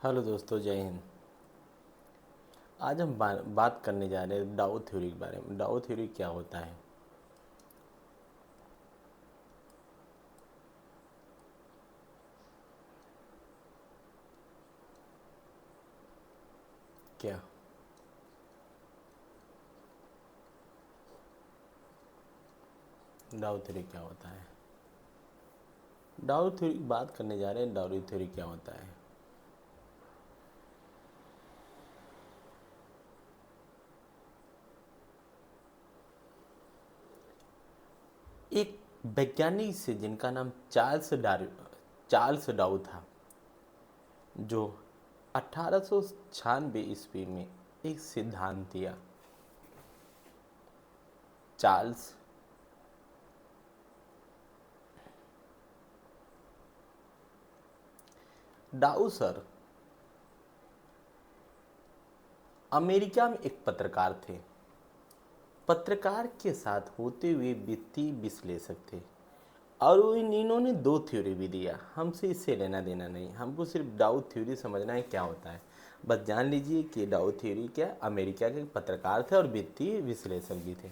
Hello दोस्तों, जय हिंद। आज हम बात करने जा रहे हैं डाउ थ्योरी के बारे में। डाउ थ्योरी क्या होता है? क्या डाउ थ्योरी क्या होता है? डाउ थ्योरी की बात करने जा रहे हैं। डाउ थ्योरी क्या होता है? एक वैज्ञानिक से जिनका नाम चार्ल्स डाउ था, जो 1896 ईस्वी में एक सिद्धांत दिया। चार्ल्स डाउ सर अमेरिका में एक पत्रकार थे। पत्रकार के साथ होते हुए वित्तीय विश्लेषक थे। और इन्होंने दो थ्योरी भी दिया। हमसे इससे लेना देना नहीं, हमको सिर्फ डाउ थ्योरी समझना है क्या होता है। बस जान लीजिए कि डाउ थ्योरी क्या, अमेरिका के पत्रकार थे और वित्तीय विश्लेषक भी थे।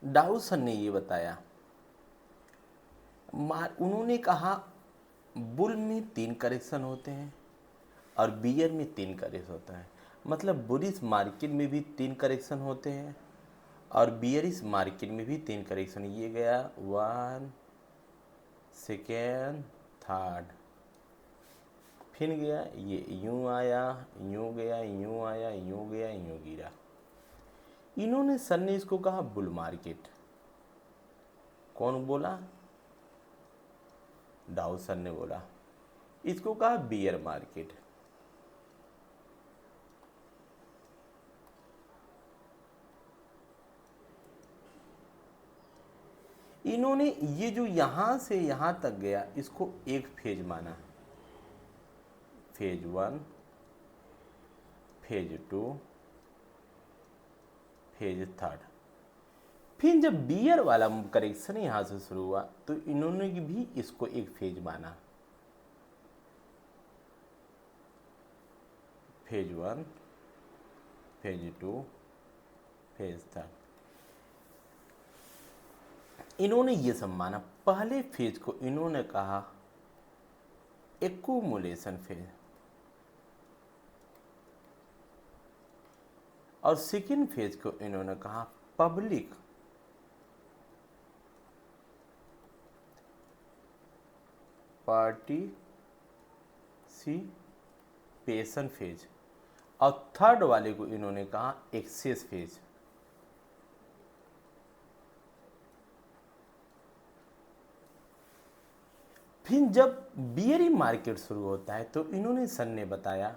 डाउ सर ने ये बताया, उन्होंने कहा बुल में 3 करेक्शन होते हैं और बियर में 3 करेक्शन होता है। मतलब बुलिश मार्केट में भी 3 करेक्शन होते हैं और बियरिश मार्केट में भी 3 करेक्शन। ये गया 1 सेकेंड थर्ड, फिर गया ये यूं आया, यूं गया, यूं आया, यूं गया, यूं गिरा। इन्होंने सर ने इसको कहा बुल मार्केट। कौन बोला? डाउ सर ने बोला। इसको कहा बियर मार्केट। इन्होंने ये जो यहां से यहां तक गया इसको एक फेज माना। Phase 1, phase 2, phase 3। फिर जब बियर वाला करेक्शन यहां से शुरू हुआ तो इन्होंने भी इसको एक फेज माना। Phase 1, phase 2, phase 3। इन्होंने ये सब माना। पहले फेज को इन्होंने कहा एक्यूमुलेशन फेज और सेकेंड फेज को इन्होंने कहा पब्लिक पार्टिसिपेशन फेज और थर्ड वाले को इन्होंने कहा एक्सेस फेज। फिर जब बियरी मार्केट शुरू होता है तो इन्होंने सन ने बताया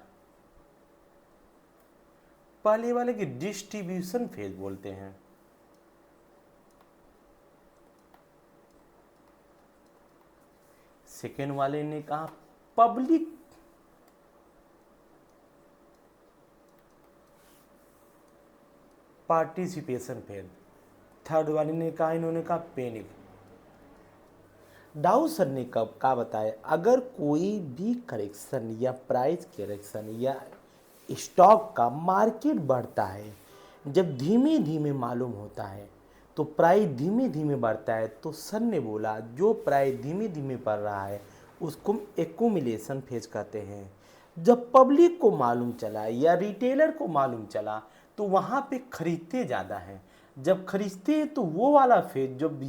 पहले वाले की डिस्ट्रीब्यूशन फेज बोलते हैं। सेकेंड वाले ने कहा पब्लिक पार्टिसिपेशन फेज। थर्ड वाले ने कहा, इन्होंने कहा पैनिक। डाउ सर ने कब का बताया, अगर कोई भी करेक्शन या प्राइस करेक्शन या स्टॉक का मार्केट बढ़ता है, जब धीमे धीमे मालूम होता है तो प्राइस धीमे धीमे बढ़ता है। तो सर ने बोला जो प्राइस धीमे धीमे बढ़ रहा है उसको एक्यूमुलेशन फेज कहते हैं। जब पब्लिक को मालूम चला या रिटेलर को मालूम चला तो वहाँ पे खरीदते ज़्यादा हैं। जब खरीदते हैं तो वो वाला फेज, जब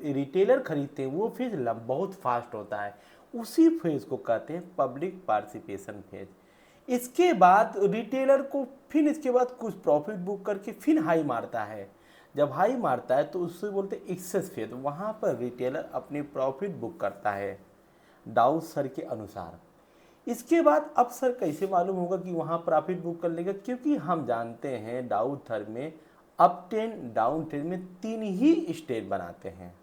रिटेलर खरीदते हैं वो फेज बहुत फास्ट होता है। उसी फेज को कहते हैं पब्लिक पार्टिसिपेशन फेज। इसके बाद रिटेलर को फिर इसके बाद कुछ प्रॉफिट बुक करके फिर हाई मारता है। जब हाई मारता है तो उससे बोलते हैं एक्सेस फेज। वहाँ पर रिटेलर अपनी प्रॉफिट बुक करता है डाउ सर के अनुसार। इसके बाद अब सर कैसे मालूम होगा कि वहाँ प्रॉफिट बुक कर लेगा? क्योंकि हम जानते हैं डाउ थर में अप ट्रेंड डाउन ट्रेंड में 3 ही स्टेज बनाते हैं।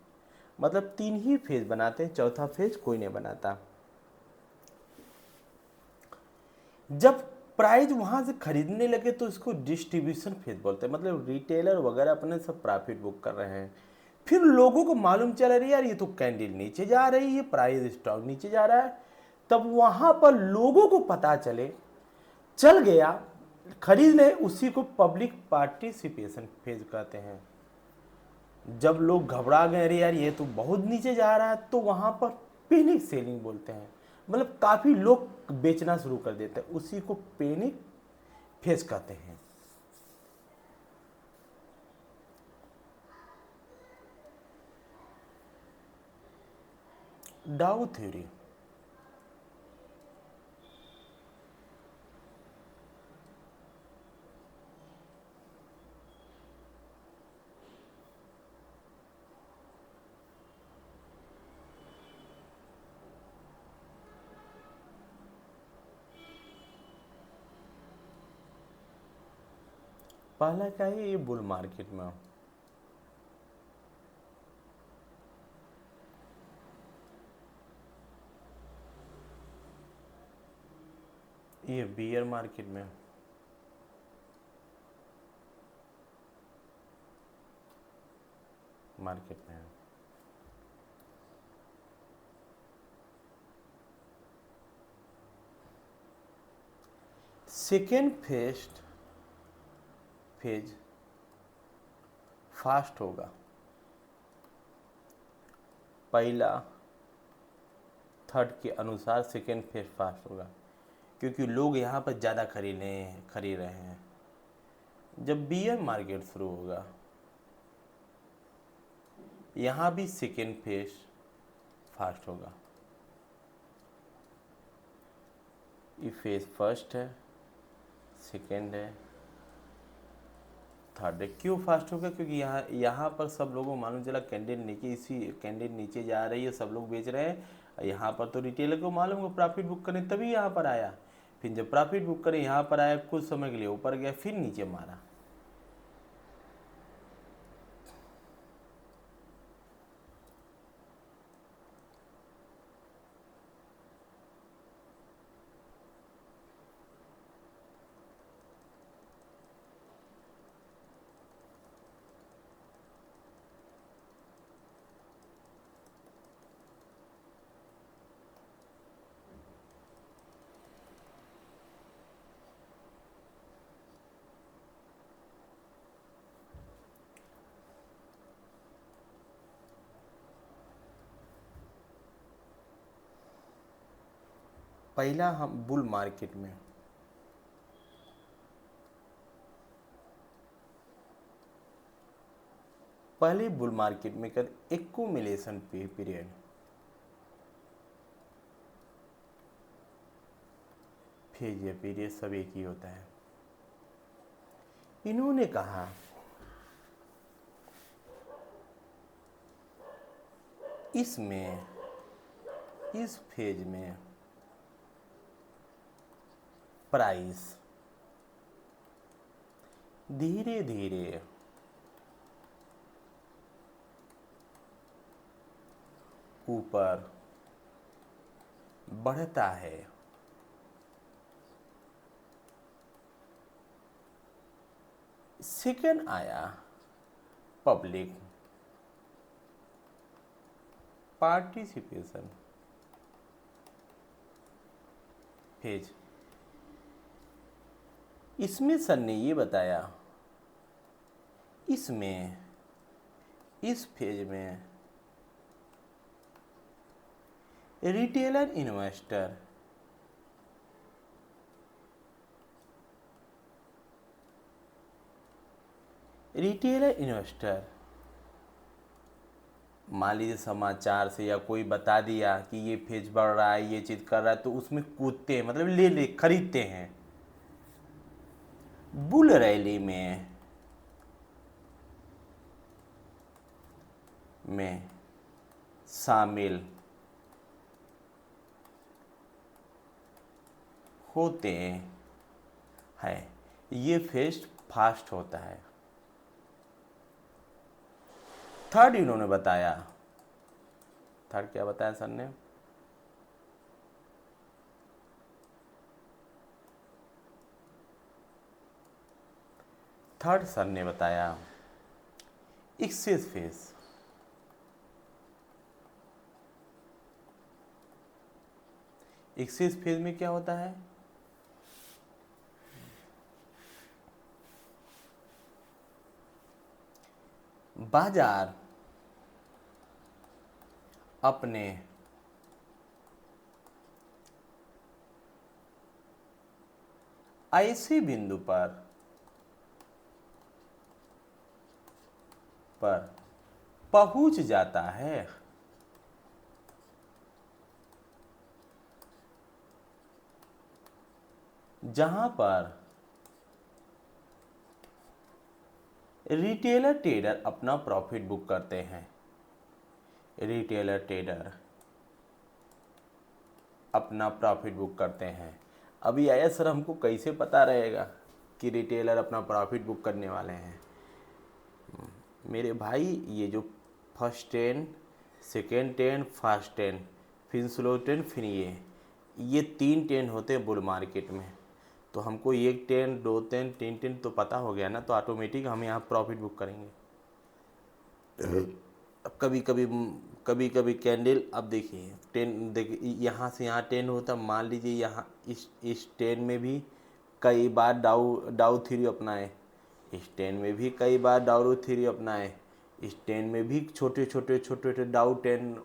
मतलब 3 ही फेज बनाते हैं, चौथा फेज कोई नहीं बनाता। जब प्राइस वहां से खरीदने लगे तो इसको डिस्ट्रीब्यूशन फेज बोलते हैं। मतलब रिटेलर वगैरह अपने सब प्रॉफिट बुक कर रहे हैं। फिर लोगों को मालूम चला रही यार ये तो कैंडल नीचे जा रही है, प्राइस स्टॉक नीचे जा रहा है। तब वहां पर लोगों को पता चल गया, खरीद ले, उसी को पब्लिक पार्टिसिपेशन फेज कहते हैं। जब लोग घबरा गए अरे यार ये तो बहुत नीचे जा रहा है, तो वहां पर पैनिक सेलिंग बोलते हैं, मतलब काफी लोग बेचना शुरू कर देते हैं, उसी को पैनिक फेज कहते हैं। डाउ थ्योरी, पहला क्या है, ये बुल मार्केट में, ये बियर मार्केट में, है। सेकेंड फेज फास्ट होगा, पहला थर्ड के अनुसार सेकेंड फेज फास्ट होगा, क्योंकि लोग यहाँ पर ज़्यादा खरीद रहे हैं। जब बियर मार्केट शुरू होगा, यहाँ भी सेकेंड फेज फास्ट होगा। ये फेज फर्स्ट है, सेकेंड है, थर्ड है। क्यों फास्ट होगा? क्योंकि यहाँ पर सब लोगों को मालूम चला कैंडल नीचे, इसी कैंडल नीचे जा रही है, सब लोग बेच रहे हैं। यहाँ पर तो रिटेलर को मालूम है प्रॉफिट बुक करें, तभी यहाँ पर आया। फिर जब प्रॉफिट बुक करें यहाँ पर आया, कुछ समय के लिए ऊपर गया, फिर नीचे मारा। पहला हम बुल मार्केट में, पहले बुल मार्केट में कर एक्यूमुलेशन पीरियड, फेज या पीरियड सब एक ही होता है। इन्होंने कहा इसमें, इस फेज में प्राइस धीरे धीरे ऊपर बढ़ता है। सेकंड आया पब्लिक पार्टिसिपेशन फेज। इसमें सर ने ये बताया, इसमें इस फेज में रिटेलर इन्वेस्टर मान लीजिए समाचार से या कोई बता दिया कि ये फेज बढ़ रहा है, ये चीज कर रहा है, तो उसमें कूदते हैं, मतलब ले खरीदते हैं। बुल रैली में शामिल होते हैं, ये फेज फास्ट होता है। थर्ड इन्होंने बताया, थर्ड क्या बताया सर ने? थर्ड सर ने बताया एक्सेस फेज। इस फेज में क्या होता है, बाजार अपने ऐसे बिंदु पर पहुंच जाता है जहां पर रिटेलर ट्रेडर अपना प्रॉफिट बुक करते हैं। रिटेलर ट्रेडर अपना प्रॉफिट बुक करते हैं। अभी आया सर, हमको कैसे पता रहेगा कि रिटेलर अपना प्रॉफिट बुक करने वाले हैं? मेरे भाई, ये जो first ten, second ten, fast ten, फिर स्लो टेन, फिर ये 3 टेन होते हैं बुल मार्केट में। तो हमको 1 टेन, 2 टेन, 3 टेन तो पता हो गया ना, तो ऑटोमेटिक हम यहाँ प्रॉफिट बुक करेंगे। अब कभी कभी कैंडल, अब देखिए 10, देखिए यहाँ से यहाँ 10 होता, मान लीजिए यहाँ इस 10 में भी कई बार डाउ थ्री अपनाए, इस 10 में भी कई बार डाउ थ्री अपनाए, इस 10 में भी छोटे छोटे डाउ 10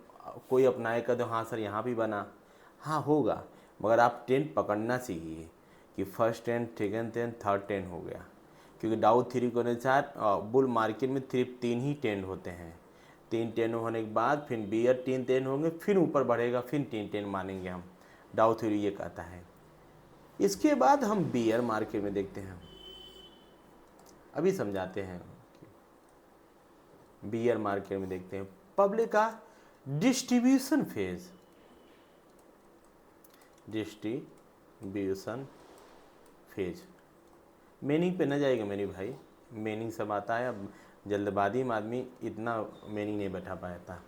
कोई अपनाए कर दो। हाँ सर, यहाँ भी बना, हाँ होगा, मगर आप 10 पकड़ना सीखिए कि फर्स्ट 10, सेकेंड 10, थर्ड 10 हो गया। क्योंकि डाउ थ्री के अनुसार बुल मार्केट में सिर्फ 3 ही 10 होते हैं। 3 10 होने के बाद फिर बियर 3 10 होंगे, फिर ऊपर बढ़ेगा, फिर 3 10 मानेंगे हम। डाउ थ्री ये कहता है। इसके बाद हम बियर मार्केट में देखते हैं, अभी समझाते हैं। बियर मार्केट में देखते हैं पब्लिक का distribution phase. Distribution phase meaning पे न जाएगा मेरे भाई, मीनिंग सब आता है। अब जल्दबाजी में आदमी इतना मीनिंग नहीं बैठा पाता।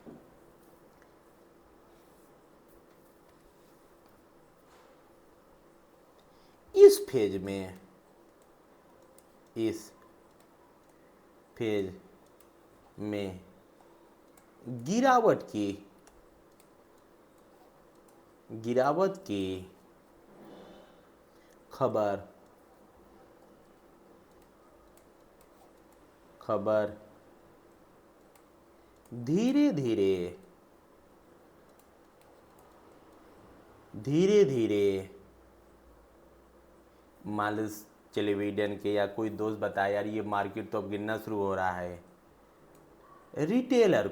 इस फेज में गिरावट की खबर धीरे धीरे मान टेलीविजन के या कोई दोस्त बताया, यार ये मार्केट तो अब गिरना शुरू हो रहा है। रिटेलर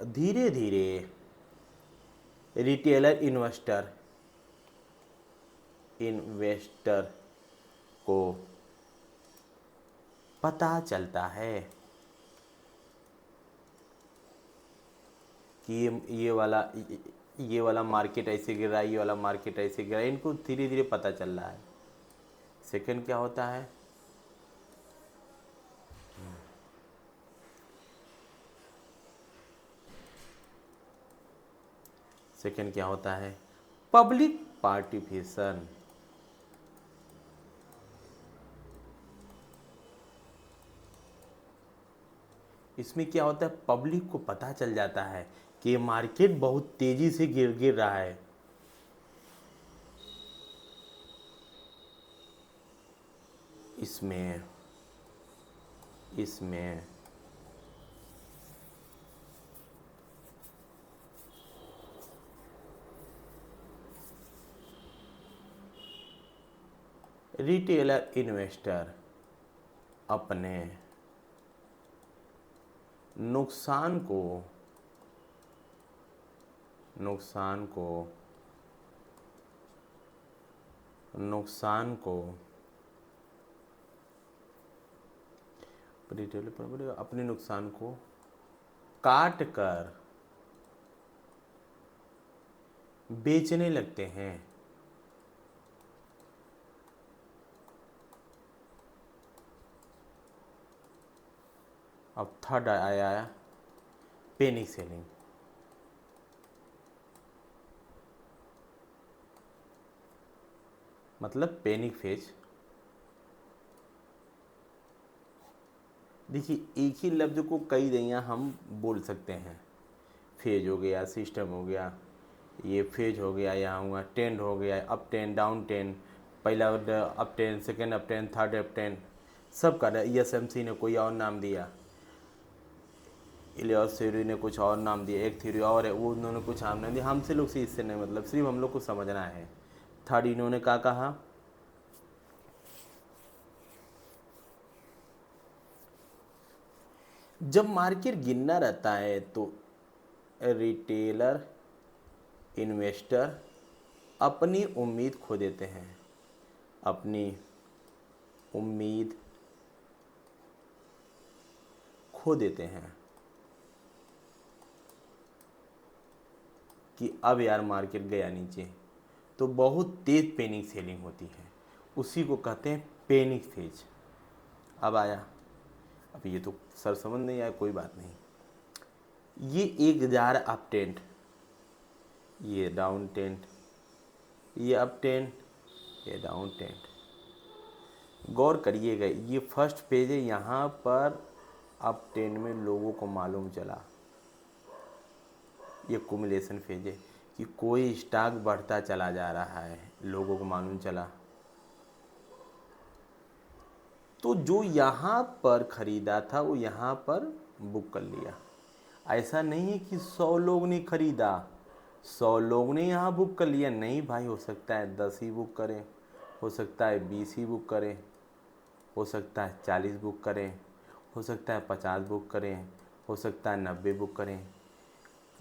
धीरे धीरे रिटेलर इन्वेस्टर को पता चलता है कि ये वाला मार्केट ऐसे गिर रहा है, ये वाला मार्केट ऐसे गिर रहा है, इनको धीरे धीरे पता चल रहा है। सेकंड क्या होता है, सेकंड क्या होता है, पब्लिक पार्टिसिपेशन। इसमें क्या होता है, पब्लिक को पता चल जाता है कि मार्केट बहुत तेजी से गिर रहा है। इसमें रिटेलर इन्वेस्टर अपने नुकसान को रिटेलर अपने नुकसान को काट कर बेचने लगते हैं। अब थर्ड आया पैनिक सेलिंग। मतलब पैनिक फेज। देखिए, एक ही लफ्ज को कई जगह हम बोल सकते हैं। फेज हो गया, सिस्टम हो गया, ये फेज हो गया, यहाँ हुआ ट्रेंड हो गया, अप ट्रेंड डाउन ट्रेंड, पहला up trend, second up trend, third up trend, सब का ESMC ने कोई और नाम दिया, इलियस थ्योरी ने कुछ और नाम दिया, एक थ्योरी और है वो उन्होंने कुछ नाम नहीं दिया। हमसे लोग से इससे नहीं मतलब, सिर्फ हम लोग को समझना है। थर्ड इन्होंने क्या कहा, जब मार्केट गिरना रहता है तो रिटेलर इन्वेस्टर अपनी उम्मीद खो देते हैं, अपनी उम्मीद खो देते हैं कि अब यार मार्केट गया नीचे, तो बहुत तेज पैनिक सेलिंग होती है, उसी को कहते हैं पैनिक फेज। अब आया, अब ये तो सर समझ नहीं आया, कोई बात नहीं। ये एक जा रहा अप ट्रेंड, ये डाउन ट्रेंड, ये अप ट्रेंड, ये डाउन ट्रेंड। गौर करिएगा, ये फर्स्ट पेज है, यहाँ पर अप ट्रेंड में लोगों को मालूम चला, ये कुमुलेशन फेज है कि कोई स्टॉक बढ़ता चला जा रहा है, लोगों को मालूम चला, तो जो यहाँ पर खरीदा था वो यहाँ पर बुक कर लिया। ऐसा नहीं है कि 100 लोग ने खरीदा, 100 लोग ने यहाँ बुक कर लिया, नहीं भाई, हो सकता है 10 ही बुक करें, हो सकता है 20 ही बुक करें, हो सकता है 40 बुक करें, हो सकता है 50 बुक करें, हो सकता है 90 बुक करें।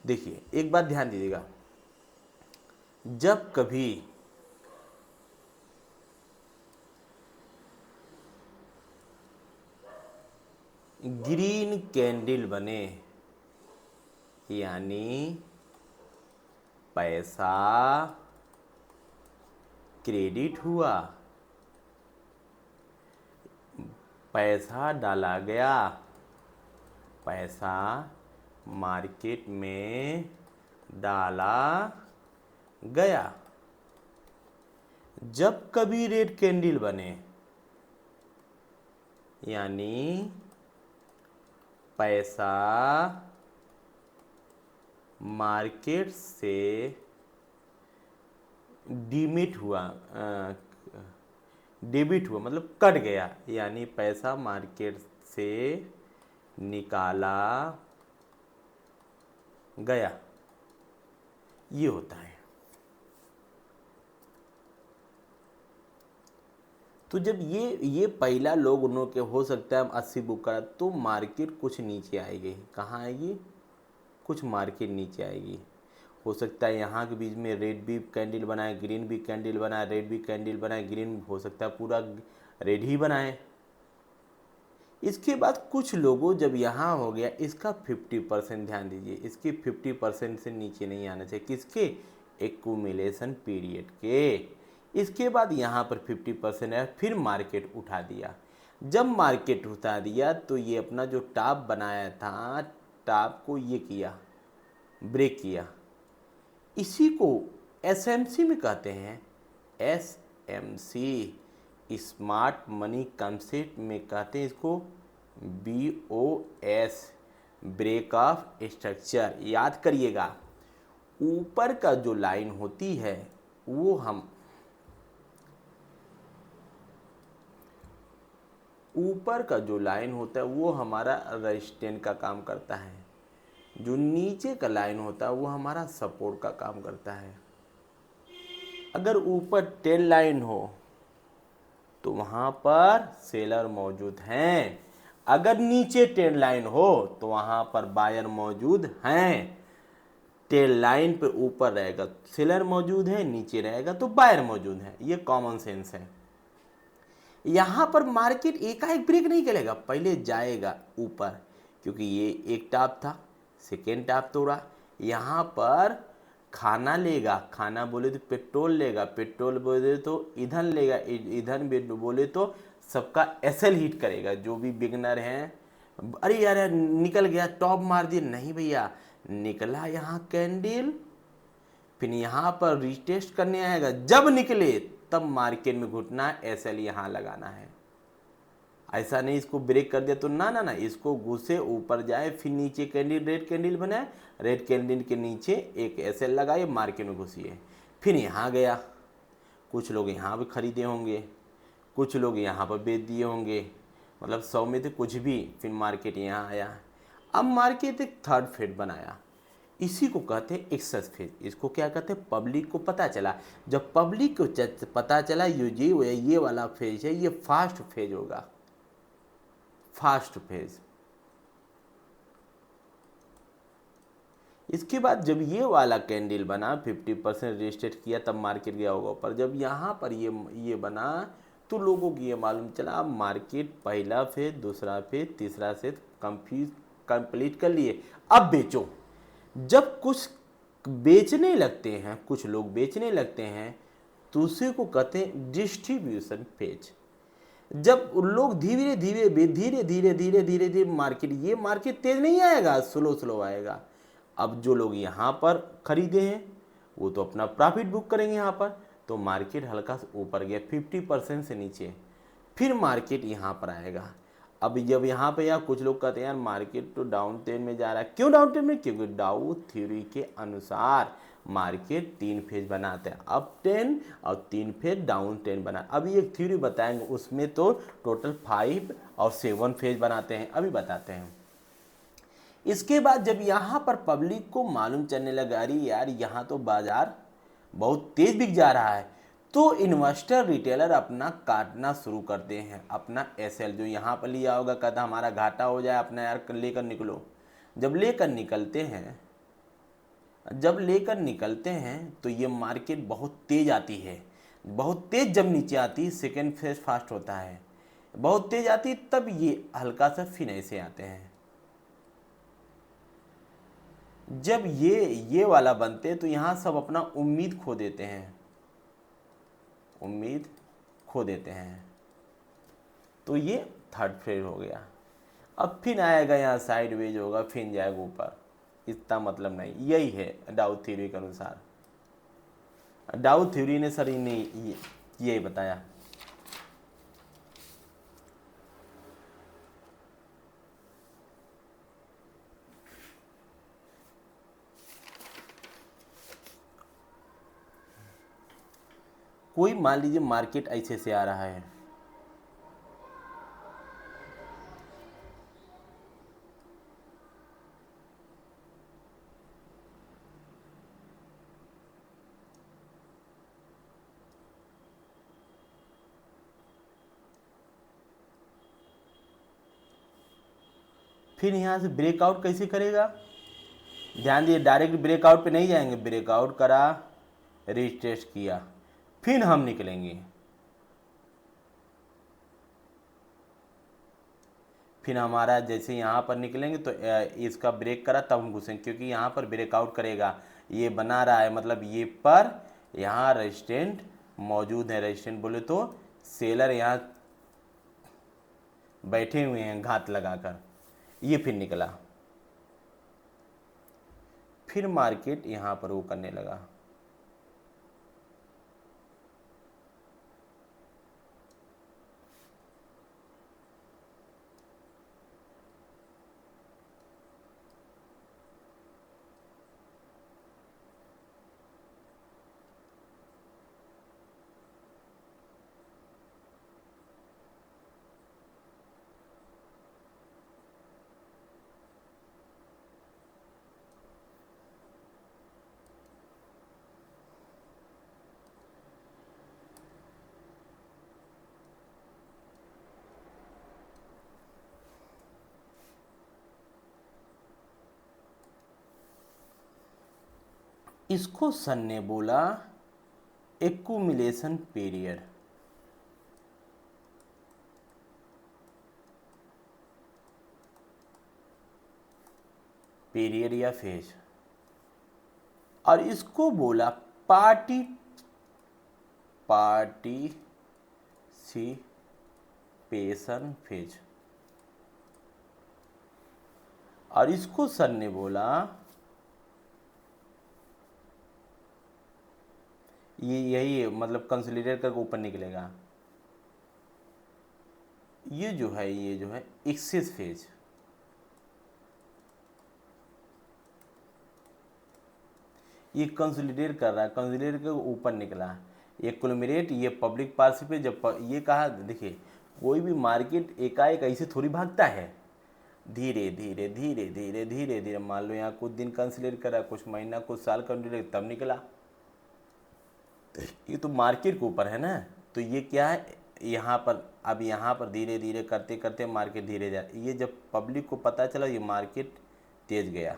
देखिए एक बात ध्यान दीजिएगा, जब कभी ग्रीन कैंडल बने यानी पैसा क्रेडिट हुआ, पैसा डाला गया, पैसा मार्केट में डाला गया। जब कभी रेड कैंडल बने यानी पैसा मार्केट से डिमिट हुआ, डेबिट हुआ मतलब कट गया, यानी पैसा मार्केट से निकाला गया, ये होता है। तो जब ये पहला लोग उन्हों के हो सकता है हम 80 बुक करा, तो मार्केट कुछ नीचे आएगी, कहाँ आएगी, कुछ मार्केट नीचे आएगी। हो सकता है यहाँ के बीच में रेड भी कैंडल बनाए, ग्रीन भी कैंडल बनाए, रेड भी कैंडल बनाए, ग्रीन हो सकता है पूरा रेड ही बनाए। इसके बाद कुछ लोगों जब यहाँ हो गया, इसका 50% ध्यान दीजिए, इसके 50% से नीचे नहीं आना चाहिए, किसके, एक्यूमुलेशन पीरियड के। इसके बाद यहाँ पर 50% है, फिर मार्केट उठा दिया। जब मार्केट उठा दिया तो ये अपना जो टॉप बनाया था, टॉप को ये किया, ब्रेक किया। इसी को SMC में कहते हैं, SMC स्मार्ट मनी कंसेप्ट में कहते हैं इसको BOS, ब्रेक ऑफ स्ट्रक्चर। याद करिएगा, ऊपर का जो लाइन होती है वो ऊपर का जो लाइन होता है वो हमारा रेजिस्टेंस का काम करता है, जो नीचे का लाइन होता है वो हमारा सपोर्ट का काम करता है। अगर ऊपर 10 लाइन हो तो वहाँ पर सेलर मौजूद हैं, अगर नीचे 10 लाइन हो तो वहाँ पर बायर मौजूद हैं। 10 लाइन पे ऊपर रहेगा सेलर मौजूद है, नीचे रहेगा तो बायर मौजूद है, ये कॉमन सेंस है। यहाँ पर मार्केट एकाएक ब्रेक नहीं करेगा, पहले जाएगा ऊपर, क्योंकि ये एक टॉप था, सेकेंड टॉप तोड़ा, यहाँ पर खाना लेगा, खाना बोले तो पेट्रोल लेगा, पेट्रोल बोले तो ईंधन लेगा, ईंधन बोले तो सबका SL हीट करेगा। जो भी बिगनर हैं, अरे यार निकल गया, टॉप मार दिया, नहीं भैया, निकला यहाँ कैंडल, फिर यहाँ पर रिटेस्ट करने आएगा, जब निकले तब मार्केट में घुटना, SL यहाँ लगाना है। ऐसा नहीं इसको ब्रेक कर दिया तो ना ना ना, इसको घुसे ऊपर जाए, फिर नीचे कैंडल रेड कैंडल बनाए, रेड कैंडल के नीचे एक एसएल लगाए, मार्केट में घुसिए, फिर यहाँ गया, कुछ लोग यहाँ पे खरीदे होंगे, कुछ लोग यहाँ पर बेच दिए होंगे, मतलब 100 में से कुछ भी, फिर मार्केट यहाँ आया। अब मार्केट एक थर्ड फेज बनाया, इसी को कहते हैं एक्सेस फेज। इसको क्या कहते हैं, पब्लिक को पता चला, जब पब्लिक को पता चला ये वाला फेज है, ये फास्ट फेज होगा, फास्ट फेज। इसके बाद जब ये वाला कैंडल बना 50% रजिस्ट्रेट किया, तब मार्केट गया होगा ऊपर। जब यहाँ पर ये बना तो लोगों को ये मालूम चला अब मार्केट पहला फेज, दूसरा फेज, तीसरा फेज कंप्लीट कर लिए, अब बेचो। जब कुछ बेचने लगते हैं, कुछ लोग बेचने लगते हैं, तो उसी को कहते हैं डिस्ट्रीब्यूशन फेज। जब उन लोग धीरे धीरे धीरे धीरे धीरे धीरे धीरे मार्केट तेज नहीं आएगा, स्लो स्लो आएगा। अब जो लोग यहाँ पर खरीदे हैं वो तो अपना प्रॉफिट बुक करेंगे यहाँ पर, तो मार्केट हल्का सा ऊपर गया 50% से नीचे, फिर मार्केट यहाँ पर आएगा। अब जब यहाँ पे यार कुछ लोग कहते हैं यार मार्केट तो डाउन ट्रेंड में जा रहा है, क्यों डाउन ट्रेंड में, क्योंकि डाउ थ्योरी के अनुसार मार्केट 3 फेज बनाते हैं, अप ट्रेंड और 3 फेज डाउन ट्रेंड बना। अभी एक थ्योरी बताएंगे, उसमें तो टोटल 5 और 7 फेज बनाते हैं, अभी बताते हैं। इसके बाद जब यहाँ पर पब्लिक को मालूम चलने लगा अरे यार यहाँ तो बाजार बहुत तेज बिक जा रहा है, तो इन्वेस्टर रिटेलर अपना काटना शुरू करते हैं, अपना एसएल जो यहाँ पर लिया होगा, कहता हमारा घाटा हो जाए, अपना यार लेकर निकलो। जब लेकर निकलते हैं तो ये मार्केट बहुत तेज आती है, बहुत तेज जब नीचे आती है सेकेंड फेज फास्ट होता है, बहुत तेज आती है, तब ये हल्का सा फिर ऐसे आते हैं। जब ये वाला बनते तो यहाँ सब अपना उम्मीद खो देते हैं, उम्मीद खो देते हैं, तो ये थर्ड फेज हो गया। अब फिर आएगा यहाँ साइडवेज होगा, फिर जाएगा ऊपर, इतना मतलब नहीं। यही है डाउ थ्योरी के अनुसार, डाउ थ्योरी ने सर ने यही बताया। कोई मान लीजिए मार्केट ऐसे से आ रहा है, फिर यहाँ से ब्रेकआउट कैसे करेगा, ध्यान दिए, डायरेक्ट ब्रेकआउट पे नहीं जाएंगे, ब्रेकआउट करा, रीटेस्ट किया, फिर हम निकलेंगे, फिर हमारा जैसे यहाँ पर निकलेंगे तो इसका ब्रेक करा तब हम घुसेंगे, क्योंकि यहाँ पर ब्रेकआउट करेगा, ये बना रहा है, मतलब ये पर यहाँ रेजिस्टेंट मौजूद है, रेजिस्टेंट बोले तो सेलर यहाँ बैठे हुए हैं घात लगाकर, ये फिर निकला, फिर मार्केट यहाँ पर वो करने लगा। इसको सर ने बोला एक्यूमुलेशन पीरियड, पीरियड या फेज, और इसको बोला पार्टिसिपेशन फेज, और इसको सर ने बोला ये यही है, मतलब कंसोलिडेट करके ऊपर निकलेगा। ये जो है एक्सेस फेज, ये कंसोलिडेट कर रहा है, कंसोलिडेट के ऊपर निकला, ये कुलमिनेट, ये पब्लिक पार्टिसिपेट। ये कहा, देखिए कोई भी मार्केट एकाएक ऐसे थोड़ी भागता है, धीरे धीरे धीरे धीरे धीरे धीरे, मान लो यहाँ कुछ दिन कंसोलिडेट करा, कुछ महीना कुछ साल कंसोलिडेट, तब निकला। ये तो मार्केट के ऊपर है ना। तो ये क्या है, यहाँ पर अब यहाँ पर धीरे धीरे करते करते मार्केट धीरे जा, ये जब पब्लिक को पता चला ये मार्केट तेज गया,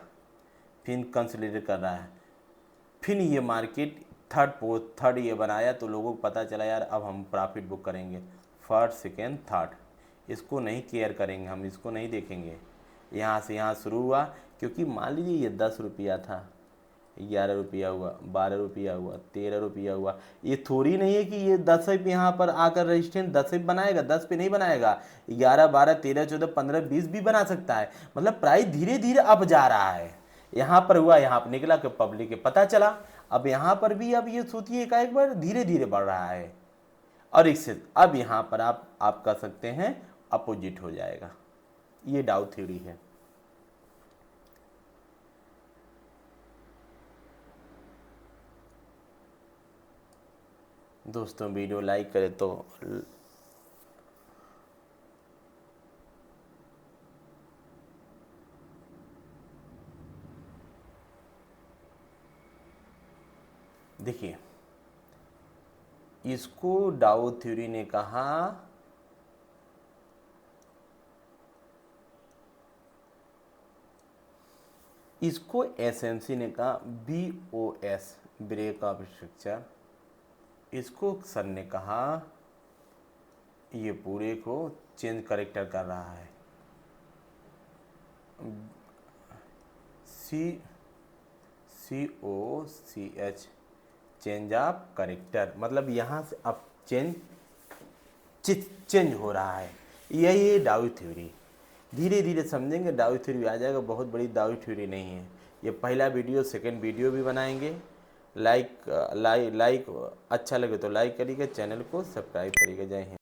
फिर कंसोलिडेट कर रहा है, फिर ये मार्केट थर्ड ये बनाया, तो लोगों को पता चला यार अब हम प्रॉफिट बुक करेंगे, फर्स्ट सेकेंड थर्ड, इसको नहीं केयर करेंगे, हम इसको नहीं देखेंगे। यहाँ से यहाँ शुरू हुआ, क्योंकि मान लीजिए ये 10 रुपया था, 11 रुपया हुआ, 12 रुपया हुआ, 13 रुपया हुआ। ये थोड़ी नहीं है कि ये 10 पे यहाँ पर आकर रजिस्टेंस 10 पे बनाएगा, 10 पे नहीं बनाएगा, 11, 12, 13, 14, 15, 20 भी बना सकता है। मतलब प्राइस धीरे धीरे अप जा रहा है। यहाँ पर हुआ, यहाँ पर निकला कि पब्लिक के पता चला, अब यहाँ पर भी अब ये सोचिए एक बार धीरे धीरे बढ़ रहा है, और इससे अब यहाँ पर आप कह सकते हैं अपोजिट हो जाएगा। ये डाउ थ्योरी है। दोस्तों वीडियो लाइक करें तो देखिए, इसको डाउ थ्योरी ने कहा इसको एसएमसी ने कहा BOS, ब्रेक ऑफ स्ट्रक्चर। इसको सर ने कहा ये पूरे को चेंज करेक्टर कर रहा है, COCH, चेंज ऑफ करेक्टर। मतलब यहाँ से अब चेंज हो रहा है, यही है डाउ थ्योरी। धीरे धीरे समझेंगे डाउ थ्योरी आ जाएगा, बहुत बड़ी डाउ थ्योरी नहीं है। ये पहला वीडियो, सेकंड वीडियो भी बनाएंगे। लाइक अच्छा लगे तो लाइक करिएगा, चैनल को सब्सक्राइब करिएगा। जय हिंद।